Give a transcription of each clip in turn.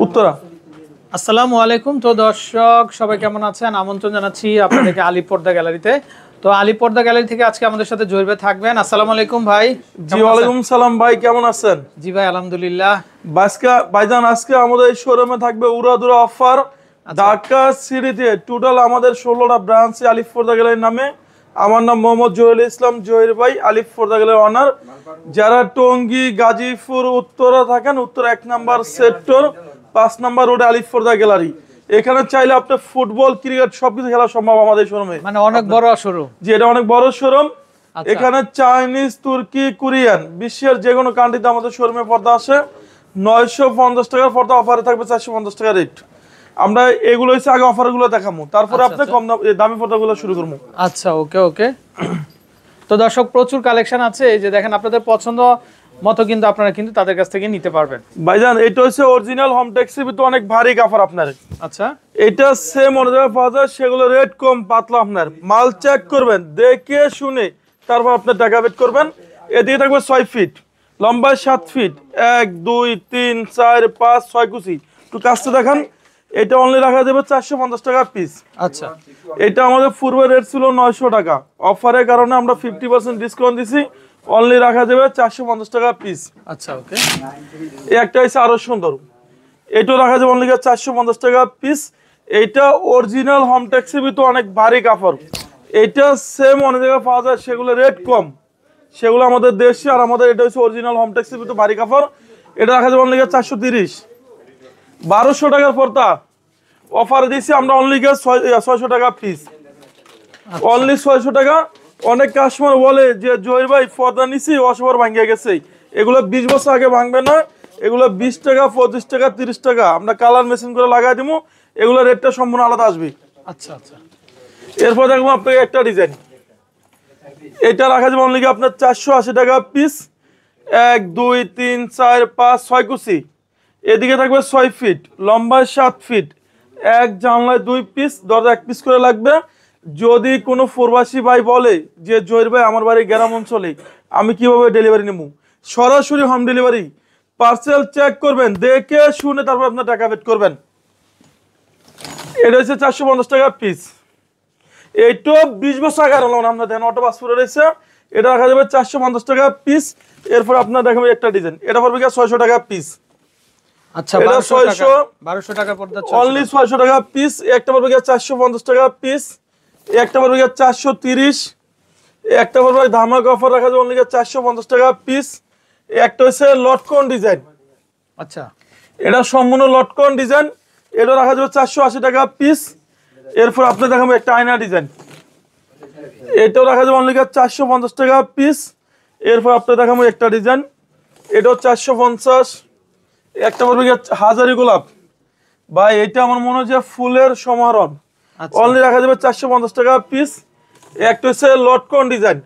উত্তরা। আসসালামু আলাইকুম। তো দর্শক সবাই কেমন আছেন? আমন্ত্রণ জানাচ্ছি আপনাদেরকে আলী পর্দা গ্যালারিতে। তো আলী পর্দা গ্যালারি থেকে আজকে আমাদের সাথে জহির ভাই থাকবেন। আসসালামু আলাইকুম ভাই। জি ওয়ালাইকুম সালাম ভাই, কেমন আছেন? জি ভাই আলহামদুলিল্লাহ। ভাইজান আজকে আমাদের এই শোরুমে থাকবে উড়াদুরা অফার। ঢাকা সিটিতে টোটাল আমাদের 16টা ব্রাঞ্চে আলিফ পর্দা গ্যালারির নামে। আমার নাম মোহাম্মদ জহিরুল ইসলাম, জহির ভাই, আলিফ পর্দা গ্যালারির অনার। যারা টঙ্গী গাজীপুর উত্তরা থাকেন, উত্তর 1 নম্বর সেক্টর 5 নম্বর রোডে আলিফ পর্দা গ্যালারি। এখানে চাইলে আপনি ফুটবল ক্রিকেট সবকিছু খেলা সম্ভব আমাদের শোরুমে। মানে অনেক বড় শোরুম। জি, এটা অনেক বড় শোরুম। এখানে চাইনিজ, তুর্কি, কোরিয়ান, বিশ্বের যে কোনো কান্ট্রিতে আমাদের শোরুমে পর্দা আসে। 950 টাকার পর্দা অফারে থাকবে 450 টাকা রেট। আমরা এগুলো হচ্ছে আগে অফারগুলো দেখাবো, তারপরে আপনি কম দামি পর্দাগুলো শুরু করবো। আচ্ছা, ওকে ওকে। তো দর্শক প্রচুর কালেকশন আছে, এই যে দেখেন আপনাদের পছন্দ মতো কিন্তু আপনারা কিন্তু তাদের কাছ থেকে নিতে পারবেন। ভাইজান এটা হচ্ছে অরিজিনাল হোম ট্যাক্সি, তো অনেক ভারী কাপড় আপনার। আচ্ছা, এটা সেম অন্য জায়গায় পাওয়া যায়, সেগুলো রেট কম পাতলা। আপনার মাল চেক করবেন, দেখে শুনে তারপর আপনার টাকা বেট করবেন। এদিকে থাকবে 6 ফিট, লম্বায় 7 ফিট, 1 2 3 4 5 6 কুচি। একটু কাজটা দেখান। এটা অনলি রাখা যাবে 450 টাকা পিস। আচ্ছা, এটা আমাদের পূর্বে রেট ছিল 900 টাকা, অফারের কারণে আমরা 50% ডিসকাউন্ট দিছি, অনলি রাখা যাবে 450 টাকা পিস। আচ্ছা, ওকে। এই একটা হচ্ছে আরো সুন্দর, এটাও রাখা যাবে অনলি 450 টাকা পিস। এইটা অরিজিনাল হোম ট্যাক্সি, তো অনেক ভারী কাপড়। এটা সেম অনেক জায়গায় পাওয়া যায়, সেগুলো রেট কম, সেগুলো আমাদের দেশি। আর আমাদের এটা হচ্ছে অরিজিনাল হোম ট্যাক্সি, তো ভারী কাপড়। এটা রাখা যাবে অনলি 430। 1200 টাকার পর্দা অফার দিচ্ছি আমরা, অনলি 600 টাকা পিস, অনলি 600 টাকা। অনেক কাস্টমার বলে যে জহির ভাই পর্দা নিছি অসবার ভাঙিয়ে গেছে। এগুলো 20 বছর আগে ভাঙবে না, এগুলো 20 টাকা 25 টাকা 30 টাকা আমরা কালার মেশিন করে লাগাই দিব। এগুলো রেটটা সম্পূর্ণ আলাদা আসবে। আচ্ছা আচ্ছা। এরপর দেখবো আপনাকে একটা ডিজাইন, এটা রাখা যাবে অনলি আপনার 480 টাকা পিস। 1 2 3 4 5 6 কুচি। এদিকে থাকবে 6 ফিট, লম্বায় 7 ফিট, এক জানলায় 2 পিস, দরজা 1 পিস করে লাগবে। যদি কোনো প্রবাসী ভাই বলে যে জহির ভাই আমার বাড়ি গ্রাম অঞ্চলে, আমি কিভাবে ডেলিভারি নেব? সরাসরি হোম ডেলিভারি। পার্সেল চেক করবেন, দেখে শুনে তারপর আপনার টাকা পেড করবেন। এটা হচ্ছে 450 টাকা পিস। এইটা 20 বছর আগে হলো না, আমরা দেন অটো পাসপোর্ট রয়েছে। এটা রাখা যাবে 450 টাকা পিস। এরপর আপনার দেখাবো একটা ডিজাইন, এটা পড়বে 600 টাকা পিস। আচ্ছা, এটা 1200 টাকা পর্দা, অনলি 600 টাকা পিস। একটা পড়বে 450 টাকা পিস, একটা পড়বে 430, একটা পড়বে ধামাকা অফার রাখা যাবে অনলি 450 টাকা পিস। একটা হচ্ছে লটকন ডিজাইন। আচ্ছা, এটা সম্পূর্ণ লটকন ডিজাইন, এটা রাখা যাবে 480 টাকা পিস। এরপর আপনি দেখাবো একটা আয়না ডিজাইন, এটাও রাখা যাবে অনলি 450 টাকা পিস। এরপর আপনি দেখাবো একটা ডিজাইন, এটাও 450। একটা পড়বে হাজারি গোলাপ। ভাই এটা আমার মনে হয় যে ফুলের সমারোহ, অনলি রাখা যাবে 450 টাকা পিস। একটা হচ্ছে লটকন ডিজাইন,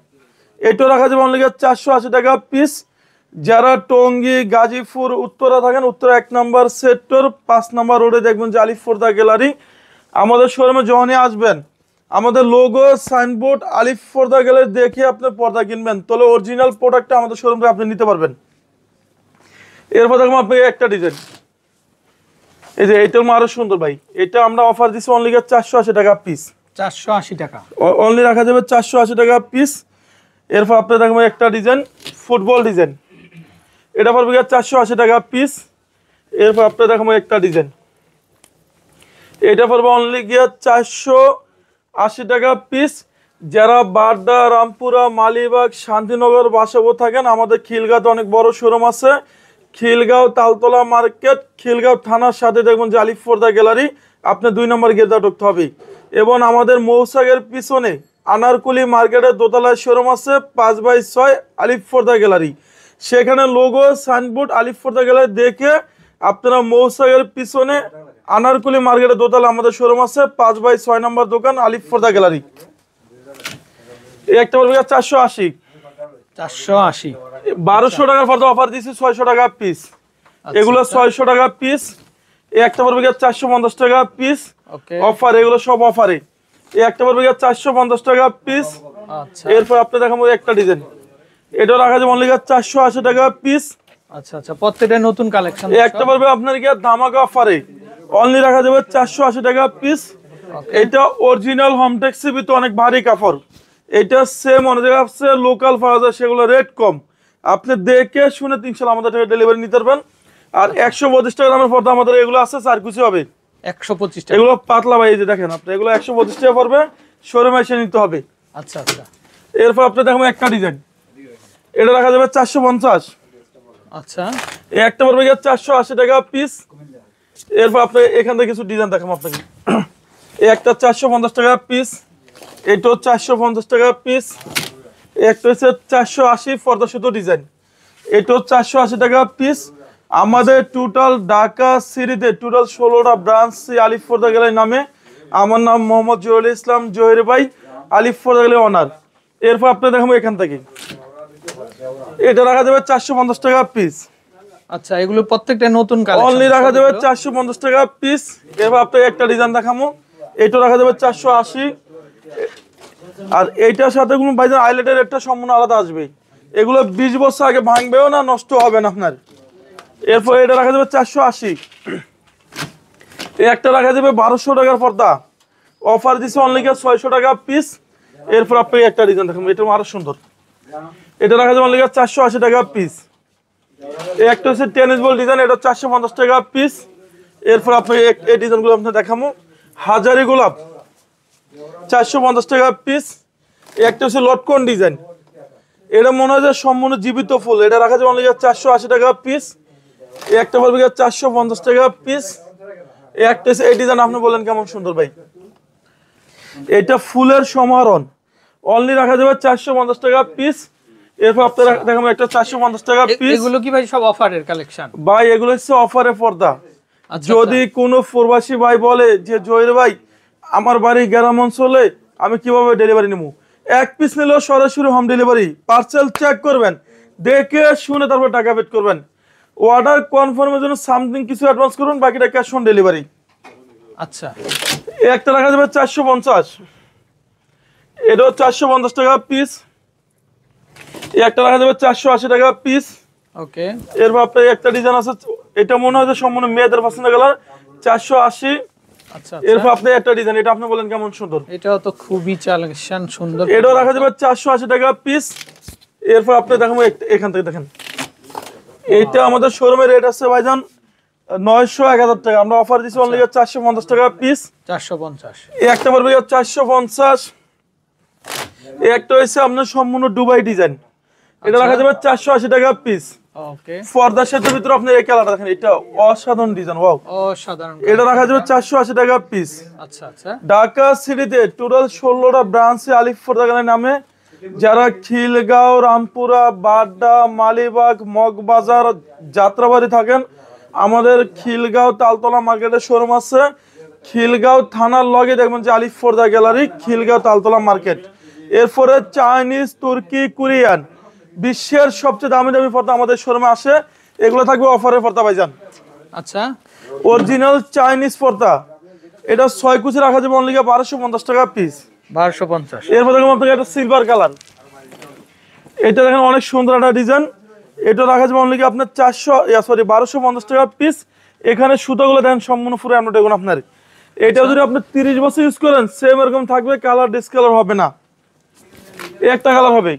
এটাও রাখা যাবে অনলি 480 টাকা পিস। যারা টঙ্গী গাজীপুর উত্তরা থাকেন, উত্তরা 1 নম্বর সেক্টর 5 নম্বর রোডে দেখবেন যে আলিফ পর্দা গ্যালারি। আমাদের শোরুমে যখনই আসবেন, আমাদের লোগো সাইনবোর্ড আলিফ পর্দা গ্যালারি দেখে আপনি পর্দা কিনবেন, তাহলে অরিজিনাল প্রোডাক্টটা আমাদের শোরুম থেকে আপনি নিতে পারবেন। এরপর দেখুন আপনাকে একটা ডিজাইন, এই যে এইটার আরো সুন্দর ভাই। এটা আমরা অফার দিচ্ছি অনলি 480 টাকা পিস। 480 টাকা অনলি রাখা যাবে 480 টাকা পিস। এরপর আপনি দেখবেন একটা ডিজাইন, ফুটবল ডিজাইন, এটা পড়বে 480 টাকা পিস। এরপর আপনি দেখবেন একটা ডিজাইন, এটা পড়বে অনলি 480 টাকা পিস। যারা বাড্ডা, রামপুরা, মালিবাগ, শান্তিনগর বাসাবো থাকেন, আমাদের খিলগাঁওতে অনেক বড় শোরুম আছে। খিলগাঁও তালতলা মার্কেট, খিলগাঁও থানার সাথে দেখবেন যে আলিফ পর্দা গ্যালারি। আপনি 2 নম্বর গেটটা ঢুকতে হবে। এবং আমাদের মৌসাগের পিছনে আনারকুলি মার্কেটের দোতলায় শোরুম আছে 5/6 আলিফ পর্দা গ্যালারি। সেখানে লোগো সাইনবোর্ড আলিফ পর্দা গ্যালারি দেখে আপনারা মৌসাগের পিছনে আনারকুলি মার্কেটের দোতলা আমাদের শোরুম আছে 5/6 নম্বর দোকান আলিফ পর্দা গ্যালারি। একটা বলবে 480। 1200 টাকার পর্দা অফার দিচ্ছি 600 টাকা পিস। এগুলো 600 টাকা পিস। একটা পড়বে 450 টাকা পিস অফার, এগুলো সব অফারে। একটা পড়বে 450 টাকা পিস। এরপর আপনি দেখাবো একটা ডিজাইন, এটা রাখা যাবে অনলি 480 টাকা পিস। আচ্ছা আচ্ছা, প্রত্যেকটা নতুন কালেকশন। একটা পড়বে আপনার কি ধামাকা অফারে, অনলি রাখা যাবে 480 টাকা পিস। এটা অরিজিনাল হোমটেক্স ভিতরে অনেক ভারী কাপড়। এটা সেম অনেক জায়গায় আছে লোকাল পাওয়া যায়, সেগুলো রেট কম। আপনি দেখে শুনে 300 আমাদের টাকা ডেলিভারি নিতে পারবেন। আর 125 টাকা দামের পর্দা আমাদের এগুলো আছে, 4 কুচি হবে 125 টাকা। এগুলো পাতলা ভাই, এই যে দেখেন আপনি, এগুলো 125 টাকা পড়বে, শোরুমে এসে নিতে হবে। আচ্ছা আচ্ছা, এরপর আপনি দেখুন একটা ডিজাইন, এটা রাখা যাবে 450। আচ্ছা, এই একটা পড়বে 480 টাকা পিস। এরপর আপনি এখান থেকে কিছু ডিজাইন দেখাবো আপনাকে। এই একটা 450 টাকা পিস, এটাও 450 টাকা পিস। একটা হচ্ছে 480 পর্দা সুতো ডিজাইন, এটাও 480 টাকা পিস। আমাদের টোটাল ঢাকা সিটিতে টোটাল 16টা ব্রাঞ্চ আলিফ পর্দা গ্যালারি নামে। আমার নাম মোহাম্মদ জহিরুল ইসলাম, জহির ভাই, আলিফ পর্দা গ্যালারি অনার। এরপর আপনি দেখাবো এখান থেকে, এটা রাখা যাবে 450 টাকা পিস। আচ্ছা, এগুলো প্রত্যেকটা নতুন কালেকশন, অনলি রাখা যাবে 450 টাকা পিস। এবার আপনাকে একটা ডিজাইন দেখাবো, এটা রাখা যাবে 480। আর এইটার সাথে কোনো ভাইজান আইলেটের রেটটা সম্পূর্ণ আলাদা আসবে। এগুলো 20 বছর আগে ভাঙবেও না, নষ্ট হবে না আপনার। এরপর এটা রাখা যাবে 480। এই একটা রাখা যাবে 1200 টাকার পর্দা, অফার দিচ্ছে অনলি 600 টাকা পিস। এরপর আপনাকে একটা ডিজাইন দেখাবো, এটা আরো সুন্দর, এটা রাখা যাবে অনলি 480 টাকা পিস। এই একটা হচ্ছে টেনিস বল ডিজাইন, এটা 450 টাকা পিস। এরপর আপনাকে এই ডিজাইনগুলো আপনাকে দেখাবো, হাজারি গোলাপ 450 টাকা পিস। এই একটা হচ্ছে লটকন ডিজাইন, এটা মনে হয় যে সম্পূর্ণ জীবিত ফুল, এটা রাখা যাবে অনলি 480 টাকা পিস। এই একটা বলবে 450 টাকা পিস। এই একটা হচ্ছে এই ডিজাইন, আপনি বলেন কেমন সুন্দর ভাই, এটা ফুলের সমারোহ, অনলি রাখা যাবে 450 টাকা পিস। এরপর আপনারা দেখাবো একটা 450 টাকা পিস। এগুলো কি ভাই সব অফারের কালেকশন? ভাই এগুলো হচ্ছে অফারে পর্দা। আচ্ছা, যদি কোনো প্রবাসী ভাই বলে যে জহির ভাই আমার বাড়ি গ্রাম অঞ্চলে, আমি কিভাবে ডেলিভারি নেবো, এক পিস নিলেও সরাসরি হোম ডেলিভারি, পার্সেল চেক করবেন, দেখে শুনে তারপর টাকা পেড করবেন। অর্ডার কনফার্মের জন্য সামথিং কিছু অ্যাডভান্স করুন, বাকিটা ক্যাশ অন ডেলিভারি। আচ্ছা, একটা রাখা যাবে 450, এটাও 450 টাকা পিস। একটা রাখা যাবে 480 টাকা পিস। ওকে, এরপর আপনার একটা ডিজাইন আছে, এটা মনে হয় যে সম্পূর্ণ মেয়েদের পছন্দের কালার, 480। আচ্ছা, এরপর আপনি একটা ডিজাইন, এটা আপনি বলেন কেমন সুন্দর, এটাও তো খুবই কালেকশন সুন্দর, এটাও রাখা যাবে 480 টাকা পিস। এরপর আপনি দেখাবো এখান থেকে দেখেন, এইটা আমাদের শোরুমের রেট আছে ভাইজান 900-1000 টাকা, আমরা অফার দিচ্ছি অনলি 450 টাকা পিস। 450। এই একটা পড়বে 450। এই একটা হচ্ছে আপনার সম্পূর্ণ দুবাই ডিজাইন, এটা রাখা যাবে 480 টাকা পিস। ওকে, পর্দার সেটের ভিতরে আপনি এই কালারটা দেখেন, এটা অসাধারণ ডিজাইন, ওয়াও। অসাধারণ, এটা রাখা যাবে 480 টাকা পিস। আচ্ছা আচ্ছা, ঢাকা সিটিতে টোটাল 16টা ব্রাঞ্চে আলিফ পর্দা গ্যালারি নামে। যারা খিলগাঁও, রামপুরা, বাড্ডা, মালিবাগ, মগবাজার, যাত্রাবাড়ি থাকেন, আমাদের খিলগাঁও তালতলা মার্কেটের শোরুম আছে। খিলগাঁও থানার লগে দেখবেন যে আলিফ পর্দা গ্যালারি, খিলগাঁও তালতলা মার্কেট। এরপরে চাইনিজ, তুর্কি, কোরিয়ান, বিশ্বের সবচেয়ে দামি দামি পর্দা আমাদের শোরুমে আসে। এগুলো থাকবে অফারের পর্দা ভাইজান, আচ্ছা, অরিজিনাল চাইনিজ পর্দা। এটা 6 কুচি রাখা যাবে অনলি 1250 টাকা পিস। 1250। এরপর দেখুন আপনাকে একটা সিলভার কালার, এটা দেখেন অনেক সুন্দর একটা ডিজাইন, এটা রাখা যাবে অনলি আপনার 1250 টাকা পিস। এখানে সুতোগুলো দেখেন সম্পূর্ণ পুরো আমরা দেখুন আপনার, এটা যদি আপনি 30 বছর ইউজ করেন সেম এরকম থাকবে, কালার ডিসকালার হবে না। একটা কালার হবে,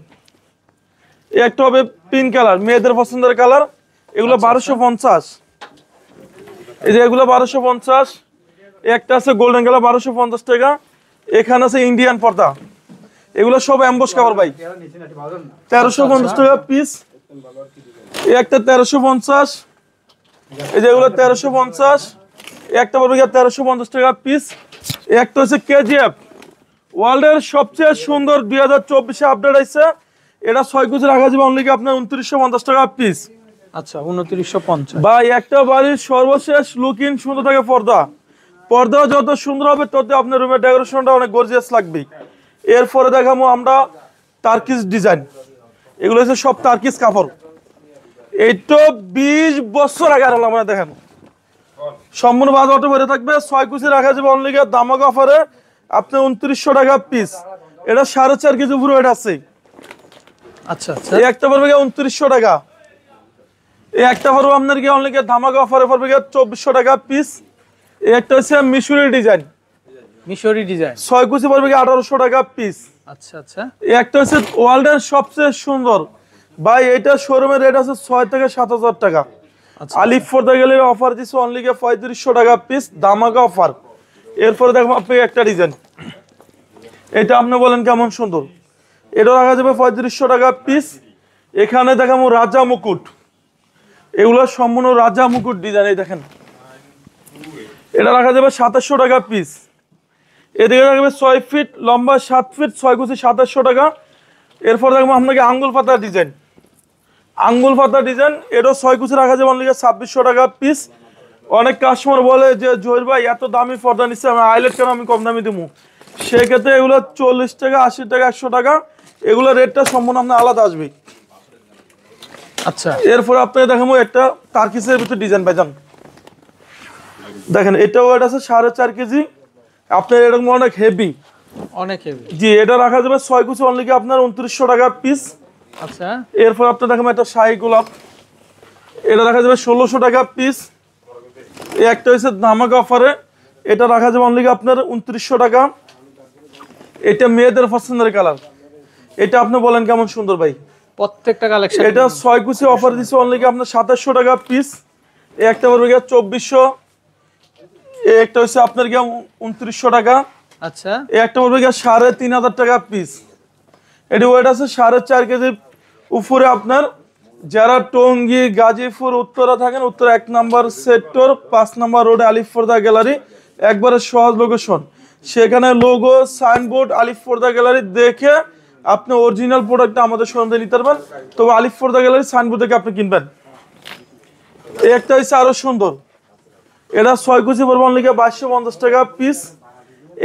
একটা হবে পিঙ্ক কালার, মেয়েদের পছন্দের কালার। এগুলো 1250, এই যে এগুলো 1250। একটা আছে গোল্ডেন কালার 1250 টাকা। এখানে আছে ইন্ডিয়ান পর্দা, এগুলো সব অ্যাম্বস কাভার ভাই, 1350 টাকা পিস। এই একটা 1350, এই যে এগুলো 1350। একটা পড়বে 1350 টাকা পিস। একটা হচ্ছে কেজিএফ, ওয়ার্ল্ডের সবচেয়ে সুন্দর 2024-এ আপডেট আছে। এটা 6 কুচি রাখা যাবে অনলি আপনার 2950 টাকা পিস। আচ্ছা, 2950। ভাই একটা বাড়ির সর্বশেষ লুকিং সুন্দর থাকে পর্দা, পর্দা যত সুন্দর হবে তত আপনার রুমের ডেকোরেশনটা অনেক গর্জিয়াস লাগবে। এরপরে দেখাবো আমরা টার্কিশ ডিজাইন, এগুলো হচ্ছে সব টার্কিশ কাপড়। এইটা 20 বছর আগে আর আমরা দেখাবো, সম্পূর্ণ বাজারটা ভরে থাকবে। 6 কুচি রাখা যাবে অনলি দামাক অফারে আপনি 2900 টাকা পিস। এটা 4.5 কেজি পুরো এটা আছে। আচ্ছা আচ্ছা, এই একটা পড়বে 2900 টাকা। এই একটা পড়বো আপনার কি অনলি ধামাকা অফারে পড়বে 2400 টাকা পিস। এই একটা হচ্ছে মিশরি ডিজাইন, মিশরি ডিজাইন 6 কুচি পড়বে 1800 টাকা পিস। আচ্ছা আচ্ছা। এই একটা হচ্ছে ওয়ার্ল্ডের সবচেয়ে সুন্দর ভাই, এটা শোরুমের রেট আছে 6 থেকে 7000 টাকা। আচ্ছা আলিফ পর্দা গেলে অফার দিচ্ছে অনলি 3500 টাকা পিস, ধামাকা অফার। এরপরে দেখো আপনি একটা ডিজাইন, এটা আপনি বলেন কেমন সুন্দর, এটা রাখা যাবে 3500 টাকা পিস। এখানে দেখাবো রাজা মুকুট, এগুলো সম্পূর্ণ রাজা মুকুট ডিজাইন। এই দেখেন, এটা রাখা যাবে 2700 টাকা পিস। এদিকে রাখবে 6 ফিট লম্বা, 7 ফিট 6 কুচি 2700 টাকা। এরপর দেখবো আপনাকে আঙ্গুল পাতা ডিজাইন, আঙ্গুল পাতা ডিজাইন, এটাও 6 কুচি রাখা যাবে অনলি 2600 টাকা পিস। অনেক কাস্টমার বলে যে জহির ভাই এত দামি পর্দা নিচ্ছে, আমি আইলেট কেন আমি কম দামি দেবো, সেক্ষেত্রে এগুলো 40 টাকা 80 টাকা 100 টাকা, এগুলো রেটটা সম্পূর্ণ আপনার আলাদা আসবে। আচ্ছা। এরপর আপনাকে দেখাবো একটা তারকিসের ভিতরে ডিজাইন পাইজান, দেখেন এটাও ওয়েট আছে 4.5 কেজি, আপনার এরকম অনেক হেভি, অনেক হেভি। জি এটা রাখা যাবে 6 কুচি অনলি আপনার 2900 টাকা পিস। আচ্ছা। এরপর আপনার দেখাবো একটা শাহী গোলাপ, এটা রাখা যাবে 1600 টাকা পিস। এই একটা হচ্ছে ধামাকা অফারে, এটা রাখা যাবে অনলি আপনার 2900 টাকা। এটা মেয়েদের পছন্দের কালার, এটা আপনি বলেন কেমন সুন্দর ভাই, প্রত্যেকটা কালেকশন। এটা 6 কুচি অফার দিচ্ছে অনলি আপনার 2700 টাকা পিস। এই একটা পড়বে 2400, এই একটা হচ্ছে আপনার 2900 টাকা। আচ্ছা। এই একটা পড়বে 3500 টাকা পিস। এটি ওয়েট আছে 4.5 কেজি উপরে। আপনার যারা টঙ্গী গাজীপুর উত্তরা থাকেন, উত্তরা 1 নম্বর সেক্টর 5 নম্বর রোডে আলিফ পর্দা গ্যালারি, একবারে সহজ লোকেশন, সেখানে লোগো সাইনবোর্ড আলিফ পর্দা গ্যালারি দেখে আপনি অরিজিনাল প্রোডাক্টটা আমাদের শোরুম থেকে নিতে পারবেন। তবে আলিফ পর্দা গ্যালারি সাইনবোর্ড থেকে আপনি কিনবেন। এই একটা হচ্ছে আরো সুন্দর, এটা 6 কুচি পড়বে অনলি 2250 টাকা পিস।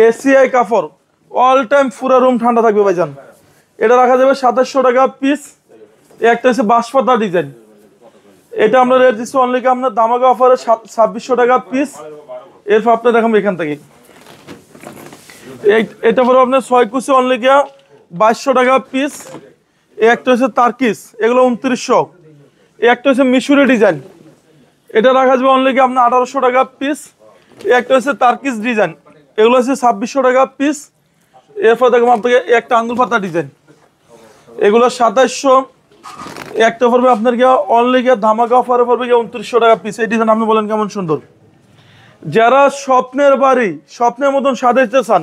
এসিআই কাপড়, অল টাইম পুরো রুম ঠান্ডা থাকবে ভাইজান, এটা রাখা যাবে 2700 টাকা পিস। একটা হচ্ছে বাঁশপাতা ডিজাইন, এটা আমরা রেট দিচ্ছি অনলি আপনার ধামাকা অফারে 2600 টাকা পিস। এরপর আপনি দেখাবো এখান থেকে এটা পরে আপনার 6 কুচি অনলি 2200 টাকা পিস। একটা হচ্ছে তার্কিস, এগুলো 2900। একটা হচ্ছে মিশরি ডিজাইন, এটা রাখা যাবে অনলি আপনার 1800 টাকা পিস। একটা হচ্ছে তার্কিস ডিজাইন, এগুলো হচ্ছে 2600 টাকা পিস। এরপর দেখবো আপনাকে একটা আঙ্গুল পাতা ডিজাইন, এগুলো 2700। একটা পড়বে আপনার অনলি ধামাকা অফারে পড়বে 2900 টাকা পিস। এই ডিজাইন আপনি বলেন কেমন সুন্দর। যারা স্বপ্নের বাড়ি স্বপ্নের মতন সাজাইতে চান,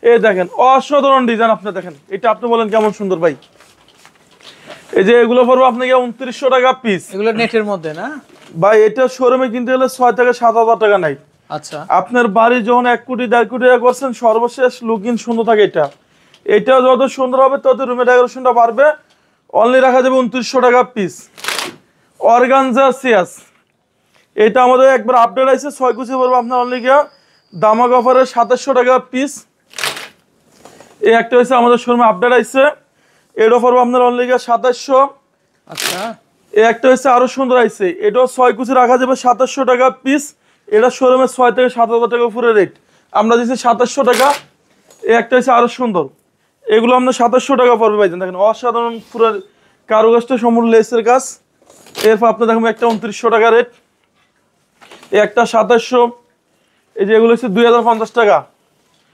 এই দেখেন অসাধারণ ডিজাইন, আপনি দেখেন এটা আপনি বলেন কেমন সুন্দর ভাই। এই যে এগুলো পড়বে আপনাকে 2900 টাকা পিস। এগুলো নেটের মধ্যে না ভাই, এটা শোরুমে কিনতে গেলে 6 থেকে 7000 টাকা নাই। আচ্ছা। আপনার বাড়ি যখন 1 কোটি 1.5 কোটি টাকা করছেন, সর্বশেষ লুকিং সুন্দর থাকে। এটা যত সুন্দর হবে তত রুমের ডেকোরেশনটা বাড়বে। অনলি রাখা যাবে 2900 টাকা পিস। অর্গানজা সিয়াস, এটা আমাদের একবার আপডেট আছে, 6 কুচি পড়বে আপনার অনলি ধামাকা অফারে 2700 টাকা পিস। এই একটা হচ্ছে আমাদের শোরুমে আপডেট আছে, এটা পড়বে আপনার অনলি 2700। আচ্ছা। এই একটা হচ্ছে আরো সুন্দর আছে, এটাও 6 কুচি রাখা যাবে 2700 টাকা পিস। এটা শোরুমে 6 থেকে 7000 টাকা উপরে রেট, আমরা দিচ্ছি 2700 টাকা। এই একটা হচ্ছে আরো সুন্দর, এগুলো আপনার 2700 টাকা পড়বে ভাইজান। দেখেন অসাধারণ পুরো কারুকাজটা সম্পূর্ণ লেসের কাজ। এরপর আপনি দেখবেন একটা 2900 টাকা রেট, এই একটা 2700। এই যে এগুলো হচ্ছে 2050 টাকা।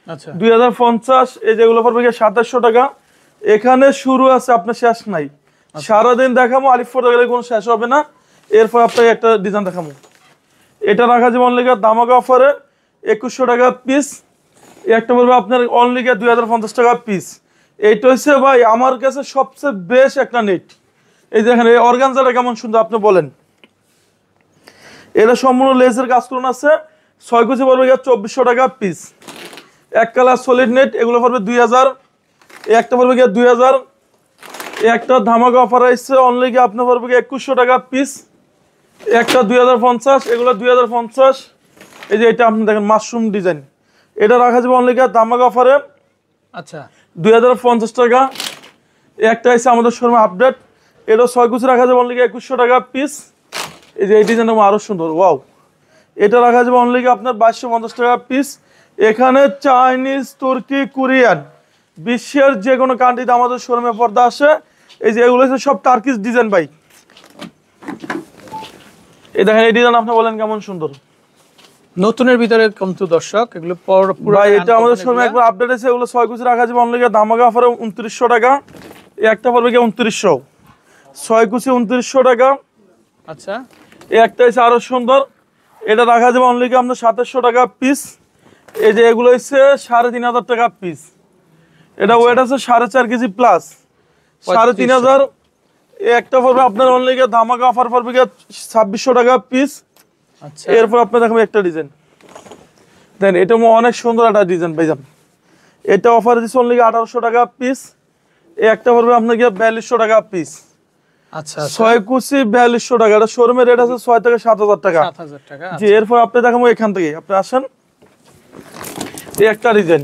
আচ্ছা। 2050। এই যেগুলো পড়বে 2700 টাকা। এখানে শুরু আছে, আপনার শেষ নাই। সারাদিন দেখাবো, আলিফ পর্দা গেলে কোনো শেষ হবে না। এরপর আপনাকে একটা ডিজাইন দেখাবো, এটা রাখা যাবে অনলি ধামাকা অফারে 2100 টাকা পিস। একটা পড়বে আপনার অনলি 2050 টাকা পিস। এইটা হচ্ছে ভাই আমার কাছে সবচেয়ে বেস্ট একটা নেট। এই দেখেন এই অর্গানজাটা কেমন সুন্দর, আপনি বলেন। এটা সম্পূর্ণ লেসের কাজ করুন আছে, 6 কুচি পড়বে 2400 টাকা পিস। এক কালার সলিড নেট, এগুলো পড়বে 2000। এই একটা পড়বে 2000। এই একটা ধামাকা অফার আসছে অনলি আপনার পড়বে 2100 টাকা পিস। একটা 2050, এগুলো 2050। এই যে এটা আপনি দেখেন মাশরুম ডিজাইন, এটা রাখা যাবে অনলি ধামাকা অফারে আচ্ছা 2050 টাকা। একটা আছে আমাদের শোরুমে আপডেট, এটা 6 কুচি রাখা যাবে অনলি 2100 টাকা পিস। এই যে এই ডিজাইনটা আরো সুন্দর, ওয়াও। এটা রাখা যাবে অনলি আপনার 2250 টাকা পিস। এখানে চাইনিজ, তুর্কি, কোরিয়ান, বিশ্বের যে কোনো কান্ট্রিতে আমাদের শোরুমে পর্দা আসে। এই যে এগুলো হচ্ছে সব টার্কিশ ডিজাইন ভাই। এই দেখেন এই ডিজাইন আপনি বলেন কেমন সুন্দর নতুনের ভিতরে কিন্তু দর্শক এগুলো পুরো ভাই। এটা আমাদের শোরুমে একবার আপডেট আছে, এগুলো 6 কুচি রাখা যাবে অনলি ধামাকা অফারে 2900 টাকা। এই একটা পড়বে কি 2900, 6 কুচি 2900 টাকা। আচ্ছা, এই একটা হচ্ছে আরো সুন্দর, এটা রাখা যাবে অনলি আপনার 2700 টাকা পিস। এই যে এগুলো হচ্ছে 3500 টাকা পিস। এটা ওয়েট আছে 4.5 কেজি প্লাস, 3500। এই একটা পড়বে আপনার অনলি ধামাকা অফার পড়বে 2600 টাকা পিস। আচ্ছা, এরপর আপনি দেখবেন একটা ডিজাইন দেন, এটা অনেক সুন্দর একটা ডিজাইন ভাইজান। এটা অফার দিচ্ছে অনলি 1800 টাকা পিস। এই একটা পড়বে আপনার 4200 টাকা পিস। আচ্ছা, 6 কুচি 4200 টাকা। এটা শোরুমের রেট আছে 6 থেকে 7000 টাকা। 7000 টাকা। জি, এরপর আপনি দেখাবো এখান থেকে, আপনি আসেন। এই একটা ডিজাইন,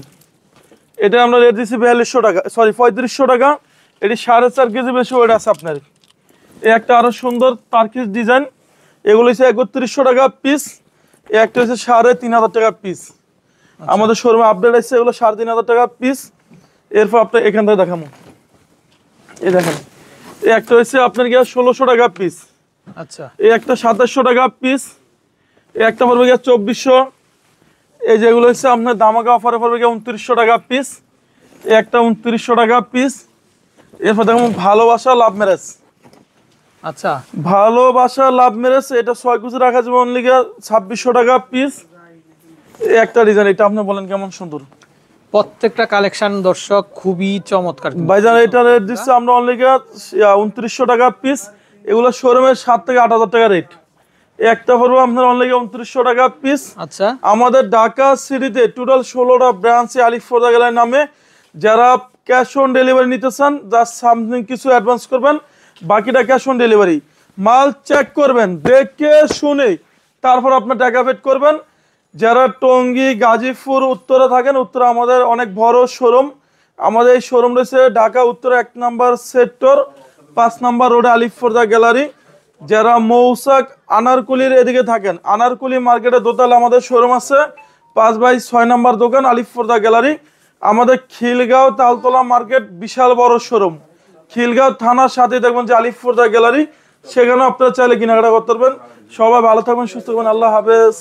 এটা আমরা রেট দিচ্ছি 4200 টাকা, সরি 3500 টাকা। এটি 4.5 কেজি বেশি ওয়েট আছে আপনার। এই একটা আরো সুন্দর টার্কিশ ডিজাইন, এগুলো হচ্ছে 3100 টাকা পিস। এই একটা হচ্ছে 3500 টাকা পিস। আমাদের শোরুমে আপডেট আছে, এগুলো 3500 টাকা পিস। এরপর আপনি এখান থেকে দেখাবো, এই দেখেন এই একটা হচ্ছে আপনার 1600 টাকা পিস। আচ্ছা, এই একটা 2700 টাকা পিস। এই একটা পড়বে 2400। এই যেগুলো হচ্ছে আপনার ধামাকা অফারে পড়বে 2900 টাকা পিস। এই একটা 2900 টাকা পিস। এরপর দেখুন ভালোবাসা লাভ ম্যারেজ। আচ্ছা, ভালোবাসা লাভ ম্যারেজ, এটা 6 কুচি রাখা যাবে অনলি 2600 টাকা পিস। এই একটা ডিজাইন, এটা আপনি বলেন কেমন সুন্দর প্রত্যেকটা কালেকশন দর্শক খুবই চমৎকার কিন্তু। ভাইজান। এটা রেট দিচ্ছে আমরা অনলি 2900 টাকা পিস। এগুলো শোরুমের 7 থেকে 8000 টাকা রেট। একটা পড়বো আপনার অনলি 2900 টাকা পিস। আচ্ছা, আমাদের ঢাকা সিটিতে টোটাল 16টা ব্রাঞ্চে আলিফ ফোর্দা গ্যালারি নামে। যারা ক্যাশ অন ডেলিভারি নিতে চান, জাস্ট সামথিং কিছু অ্যাডভান্স করবেন, বাকিটা ক্যাশ অন ডেলিভারি। মাল চেক করবেন, দেখে শুনে তারপর আপনার টাকা পেড করবেন। যারা টঙ্গী, গাজীপুর, উত্তরে থাকেন, উত্তরে আমাদের অনেক বড় শোরুম। আমাদের এই শোরুম রয়েছে ঢাকা উত্তর 1 নম্বর সেক্টর 5 নম্বর রোডে আলিফ ফোর্দা গ্যালারি। যারা মৌসাক আনারকুলির এদিকে থাকেন, আনারকুলি মার্কেটে দোতলা আমাদের শোরুম আছে, 5/6 নম্বর দোকান আলিফ ফোর্দা গ্যালারি। আমাদের খিলগাঁও তালতলা মার্কেট বিশাল বড় শোরুম, খিলগাঁও থানার সাথে দেখবেন যে আলিফ ফোর্দা গ্যালারি, সেখানেও আপনারা চাইলে কেনাকাটা করতে পারবেন। সবাই ভালো থাকবেন, সুস্থ থাকবেন, আল্লাহ হাফেজ।